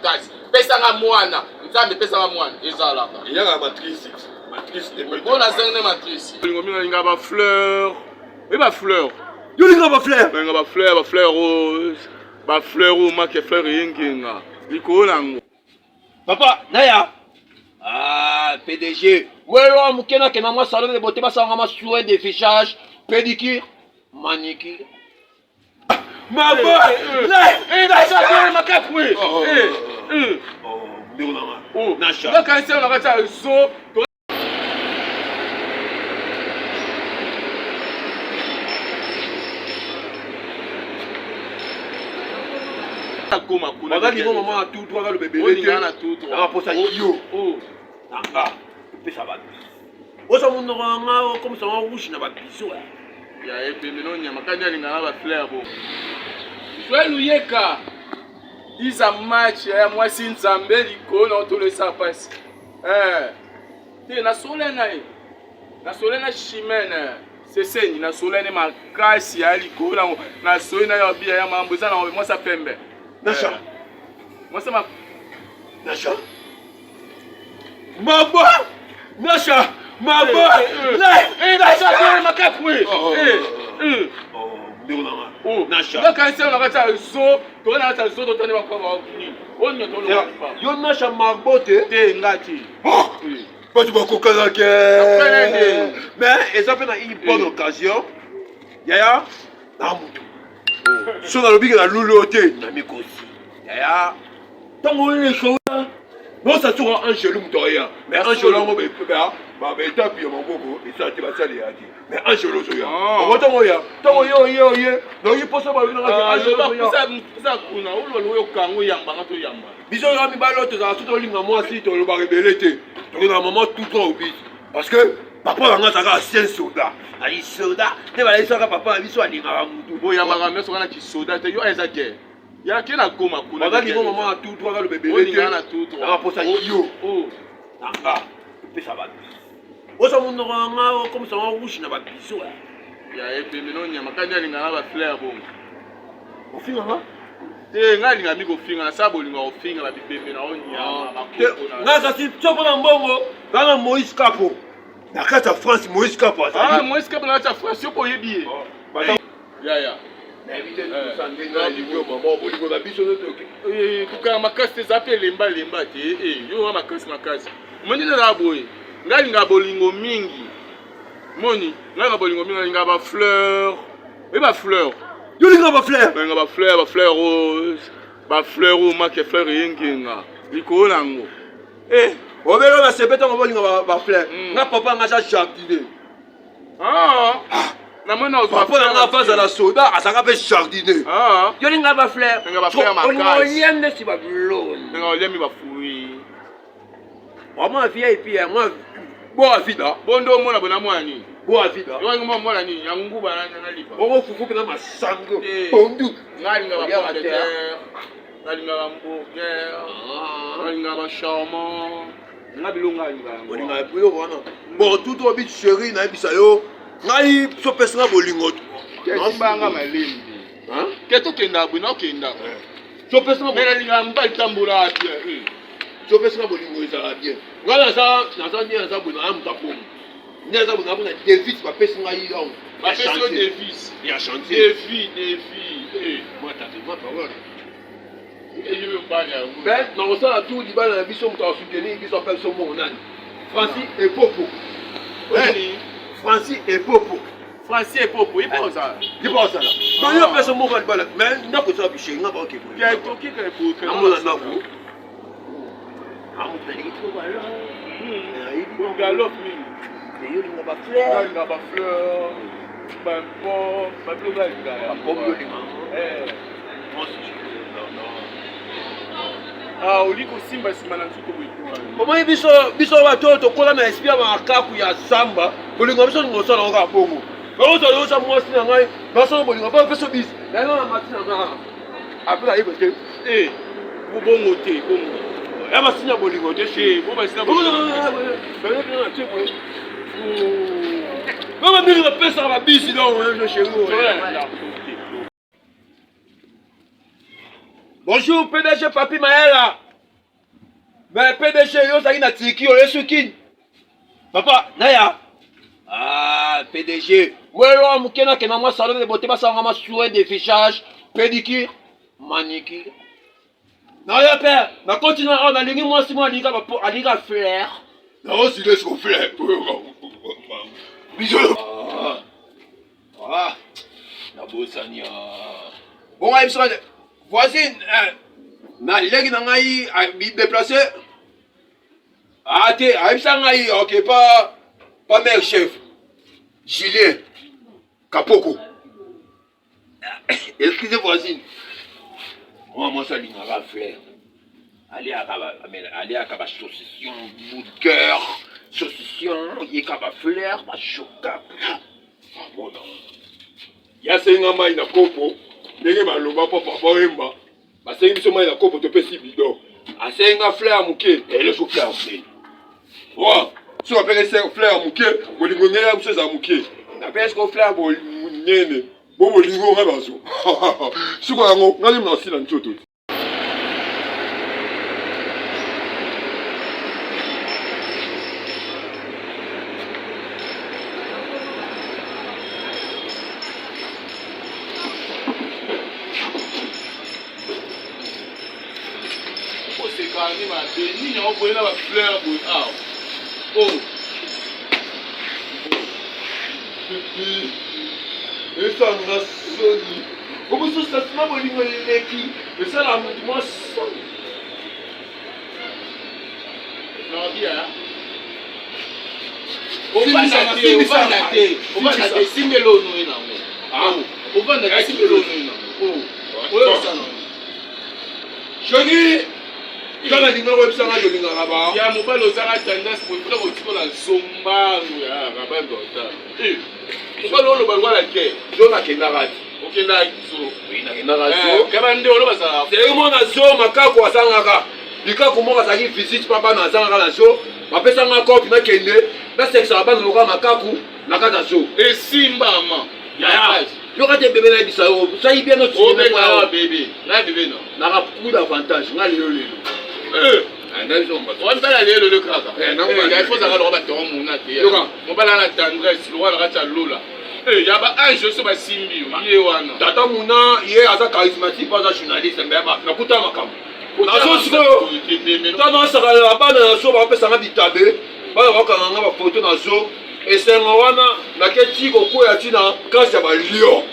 makasi. Pesanga mwana. Nzambe pesanga mwana. Ezalaka. Il y a la matrice. Matrice de On a zengné matrice. Linga ba fleur. Oui ba fleur. Yo linga ba fleur. Linga ba fleur rose. Ba fleur ou ma ke fleur yenginga. Liko nango. Papa, naya. Ah, PDG. Moi, mukena kena moi salon de beauté basa ngama soin de fichage, pédicure, manicure. Maman, là, ça fait ma cafoué. Oh, Nacha. Donc quand c'est on a ça so Maman, il maman a tout droit le bébé. Il a tout droit. Ah, pour ça, yo. Oh. Nanga. Ça va. Oh, ça mon aura comme ça en rouge n'a pas de bisou. Il y a épéménon, il y a makanya linga ba fleur bon. Joël Luyeka. Ils a match ya moi si Nzambe liko na to le ça passe. Te na solena e. Na solena chimene. C'est na solena makasi ya liko na solena ya bia ya mambo za na moi ça pembe. Nacha. Moi ça ma Nacha. Maman. Nacha. Maman. Nacha te makakwe. Oh, Nacha. Donc quand c'est on a ça so, to na ça so to tane makwa ni. On ne to le pas. Yo Nacha mabote. Te ngati. Pas tu vas coca mais ça fait une bonne occasion. Yaya. Namutu. So na lobi na lulote na mikosi. Yaya. Tango le show. Non ça sera un gelou mtoya. Mais un gelou mo be ba ba tapi mon gogo et ça tu vas ça les adi. Mais un gelou so ya. On tango ya. Tango yo. Non il faut ça ba na ça kuna ulo yo kango yamba ngato yamba. Biso yo mi balo to za to linga moi si to lo ba rebelete. To na maman tout droit au bis. Parce que papa nga saka ancien soldat. Ali soldat. Ne ba la saka papa biso alinga mutu. Bo yamba nga meso kana ki soldat te yo eza guerre. Ya kena goma kuna. Maman linga maman a tout droit le bébé. On linga na tout droit. Ah pour ça yo. Oh. Nanga. Pe ça va. O ça mon nga comme ça en rouge na ba biso. Ya epéménon ya makanya linga na ba fleur bon. O finga nga. Te nga linga mi ko finga na sabo linga o finga ba bipembe na o nyama makoko na. Nga ça si tsopo na mbongo. Bana Moïse Capo. Na kata France Moïse Capo. Ah Moïse Capo na ta France yo ko yebi. Ya. Kuka makasi zape lemba te yo makasi moni na boye ngali nga bolingo mingi moni nga bolingo mingi nga ba fleur et ba fleur yo linga ba fleur ba fleur rose ba fleur ou ma ke fleur yenginga liko nango obelo na sepeta ngo bolinga ba fleur nga papa nga cha jardiner na mona papa na phase à la soda asaka pe jardiner yo linga ba fleur makasi on yende si ba blonde nga olemi ba fruit moi vieille et puis moi boa vida bondo mona bona mwani boa vida yo ngo mona ni yangu ba na lipa bongo fufu na masango pondu ngali nga ba ngali nga ba hamburger ngali nga ba shawarma nga bilonga nga nga bilo wana bon tout obi chéri na bisa yo ngai so pesa bolingo mbanga malembi keto kenda bwina okenda so pesa mena linga mbali tambula ati so pesa bolingo ezala bien ngala sa bien sa bwina am tapo neza bwina bwina défi ba pesa ngai yo ba pesa défi ya chantier défi moi ta ma parole et je veux pas dire ben non ça la tour di bana biso mta soutenir biso pesa mo nani Francis et Popo Francis et Popo. Francis et Popo, il pense ça. Il pense ça là. Non, il y a personne qui m'a dit, mais il n'y a pas ça, il n'y a pas de il y a un truc qui est pour que... Ah, mon amour. Ah, mon petit trop voilà. Il galope, oui. Il y a pas fleur. Il y a pas fleur. Ben, bon, ben, plus belle, il y a. Bon, il y a. Moi aussi, ah, au lit aussi, bah, c'est malin, tout oui. Comment il biso watoto kola na espia makaku ya samba bolingo biso ngosala oka bongo ba so sa mwasi na ngai ba so bolingo ba peso bis na na matina na apela ibo te bongo te bongo ya masinya bolingo te chez bo ba sina bongo ba mbili ba pesa ba bisi donc je chez vous. Bonjour PDG Papi Maëla. Mais PDG, yo ça na tiki yo suki. Papa, naya. Ah, PDG. Ouais, là, mukena kena moi salon de beauté, ça ma soin de fichage, pédicure, manicure. Non, ya père, na continue on a lingi moi si moi liga fleur. Non, si laisse au fleur. Bisous. Ah. Na bosania. Bon, il sera voisine, na legi na ngai bi déplacer. Ah, t'es, ngai, OK, pas mère chef. Julien Kapoko. Excusez voisine. Moi ça l'ingara fleur. Allez à la saucisson, burger, saucisson, il y a fleur, ma chocolat. Bon non. Ya senga mai na kopo. Ndenge baloba papa boyemba. Ba sengi biso mai na kopo to pesi bidon. Asenga fleur muke, elle est sur fleur muke. Wa, si on appelle ça fleur muke, bolingo ngela biso za muke. Na pesi ko fleur nene. Bo bolingo ngabazo. Suko yango ngani na sila nchoto. Ni on voit la fleur oh. Et ça m'a sonné. Comment ça se m'a volé les qui? Mais ça la moi sonne. Non bien. On va dater. Simelo no na. Ah. On va dater simelo no na. Oh. Ouais ça non. Johnny. Kala dinga websanga jolinga raba. Ya mobile ozanga tendance pour faire otiko la zomba ya raba ngota. Mobile olo balwa la ke. Jona kendara. Okenda zo. Oui na kendara zo. Kabande olo basala. C'est mo na zo makako asangaka. Likako mo kasaki visite papa na asangaka na zo. Bapesa nga kopi na kende. Na sexa bana loka makaku na kata zo. Et simba ma. Ya. Yo kate bébé na bisa yo. Ça y bien notre bébé. Na bébé non. Na ka beaucoup d'avantages. Nga lelo. On va aller le kaka. Il faut savoir le rabat ton monate. On va la tendresse, le roi la lula. Il y a pas un jeu sur ma simbi. Tata Mouna, il est assez charismatique, pas un journaliste, mais na kuta makam. Na so siko. Tata ça la ba na so ba pesa na bitabe. Ba ba ka nga ba photo na so. Et c'est wana na keti ko ko ya tina kasi ya ba lion.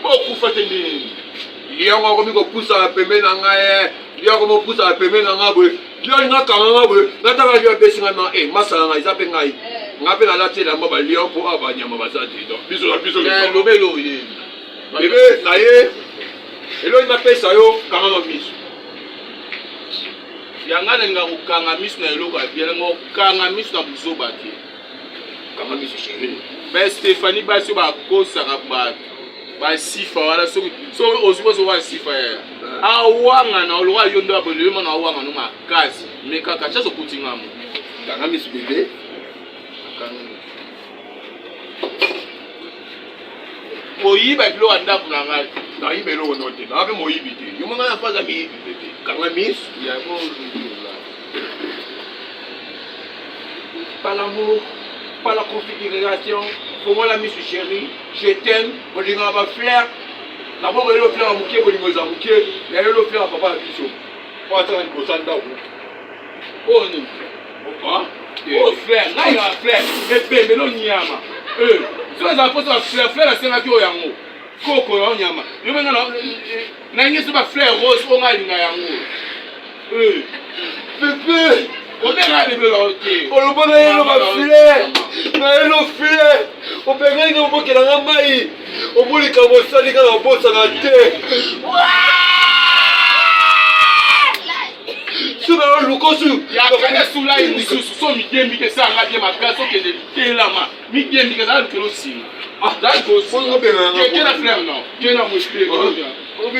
Beaucoup fatene. Lion ko mi ko pusa pembe na ngaye. Lion ko mo pusa pembe na ngabwe. Lion nga kanga ngabwe. Na taka lion besinga na masala nga izape ngai. Ngape na lati la mba lion po abanyama bazati donc. Biso lobelo ye. Bébé na ye. Elo ina pesa yo kanga no miso. Yanga lenga ukanga miso na eloko ya ngo kanga miso na buzo bati. Kanga miso chéri. Mais Stéphanie baso ba kosa ba ba sifa wala so ozuko wa sifa ya. Awanga na olwa yondo abolo na awanga no makasi. Mais kaka chaso kutinga mo. Kanga miso bébé. Moyiba bilo anda kuna ngai. Na yibe lo no te. Na be moyibi te. Yo manga na faza mi bébé. Kanga miso ya mo là. Par l'amour, par la configuration, pour moi la mise chérie, je t'aime, on dit qu'on va faire. D'abord, on va faire un bouquet, on va faire un bouquet, et on va faire un papa à bichot. On va faire un beau sandal. Oh non. Oh frère, là il y a un frère, mais non nyama. Si les enfants sont frère, c'est un qui est yango. Koko ya nyama. Yo menga na ngi ba frère rose on a linga yango. Bébé. On est là, bébé, ok. On le bonne à ma filet. Na elo filet. On peut gagner au bout de la maille. Au bout de la bossa, les gars, on bosse à la tête. Sur le locosu. Il y a quelqu'un sous là, il sont mi que ça, la bien ma place, ok, de la main. Mi bien, que ça, le aussi. Ah, d'accord, c'est un peu. Quel a fleur, non? Quel a mouché? On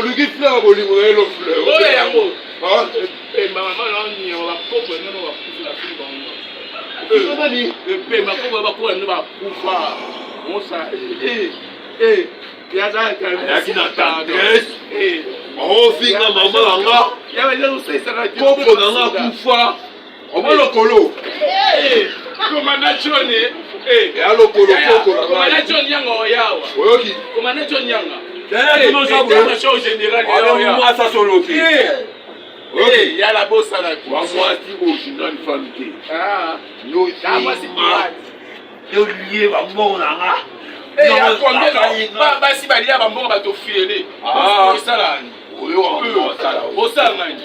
lui dit fleur, on lui dit fleur. Oh, il y a un mot. Ah, et ma maman, on va couper, on va pousser la fille dans le nez. Et ma femme va couper, on va pouvoir. On ça. Il y a ça, il y a qui n'entend. ofinga mama nanga koko nanga kufa omo lokolo Komanda John ya lokolo koko nanga Komanda John yanga oyawa oyoki Komanda John yanga tino sabu show général moi ça soloki il y a la bosse à la wa mwasi original famille no moi c'est moi yo lié ba mbongo nanga basi balia bambongo bato fiele osala oyo osala nani